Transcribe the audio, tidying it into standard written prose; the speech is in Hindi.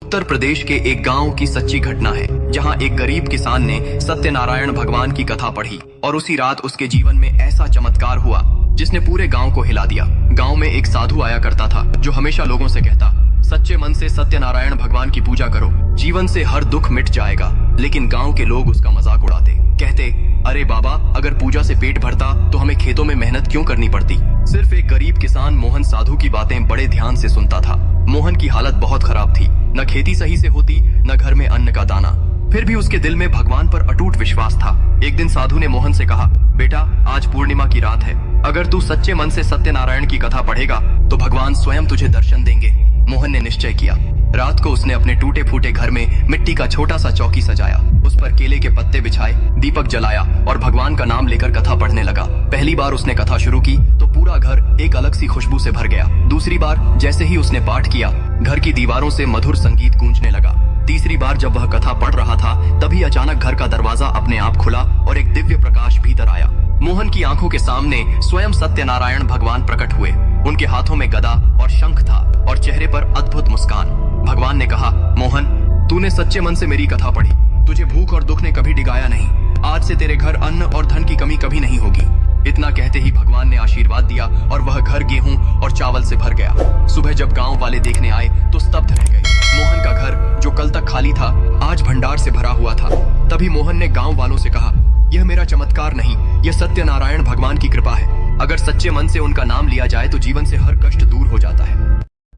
उत्तर प्रदेश के एक गांव की सच्ची घटना है, जहां एक गरीब किसान ने सत्यनारायण भगवान की कथा पढ़ी और उसी रात उसके जीवन में ऐसा चमत्कार हुआ जिसने पूरे गांव को हिला दिया। गांव में एक साधु आया करता था जो हमेशा लोगों से कहता, सच्चे मन से सत्यनारायण भगवान की पूजा करो, जीवन से हर दुख मिट जाएगा। लेकिन गांव के लोग उसका मजाक उड़ाते, कहते, अरे बाबा, अगर पूजा से पेट भरता तो हमें खेतों में मेहनत क्यों करनी पड़ती। सिर्फ एक गरीब किसान मोहन साधु की बातें बड़े ध्यान से सुनता था। मोहन की हालत बहुत खराब थी, न खेती सही से होती, न घर में अन्न का दाना। फिर भी उसके दिल में भगवान पर अटूट विश्वास था। एक दिन साधु ने मोहन से कहा, बेटा, आज पूर्णिमा की रात है, अगर तू सच्चे मन से सत्यनारायण की कथा पढ़ेगा तो भगवान स्वयं तुझे दर्शन देंगे। मोहन ने निश्चय किया। रात को उसने अपने टूटे फूटे घर में मिट्टी का छोटा सा चौकी सजाया, उस पर केले के पत्ते बिछाए, दीपक जलाया और भगवान का नाम लेकर कथा पढ़ने लगा। पहली बार उसने कथा शुरू की तो पूरा घर एक अलग सी खुशबू से भर गया। दूसरी बार जैसे ही उसने पाठ किया, घर की दीवारों से मधुर संगीत गूंजने लगा। तीसरी बार जब वह कथा पढ़ रहा था, तभी अचानक घर का दरवाजा अपने आप खुला और एक दिव्य प्रकाश भीतर आया। मोहन की आंखों के सामने स्वयं सत्यनारायण भगवान प्रकट हुए। उनके हाथों में गदा और शंख था और चेहरे पर अद्भुत मुस्कान। भगवान ने कहा, मोहन, तूने सच्चे मन से मेरी कथा पढ़ी, तुझे भूख और दुख ने कभी डिगाया नहीं। आज से तेरे घर अन्न और धन की कमी कभी नहीं होगी। इतना कहते ही भगवान ने आशीर्वाद दिया और वह घर गेहूं और चावल से भर गया। सुबह जब गांव वाले देखने आए तो स्तब्ध रह गए। मोहन का घर, जो कल तक खाली था, आज भंडार से भरा हुआ था। तभी मोहन ने गांव वालों से कहा, यह मेरा चमत्कार नहीं, यह सत्यनारायण भगवान की कृपा है। अगर सच्चे मन से उनका नाम लिया जाए तो जीवन से हर कष्ट दूर हो जाता है।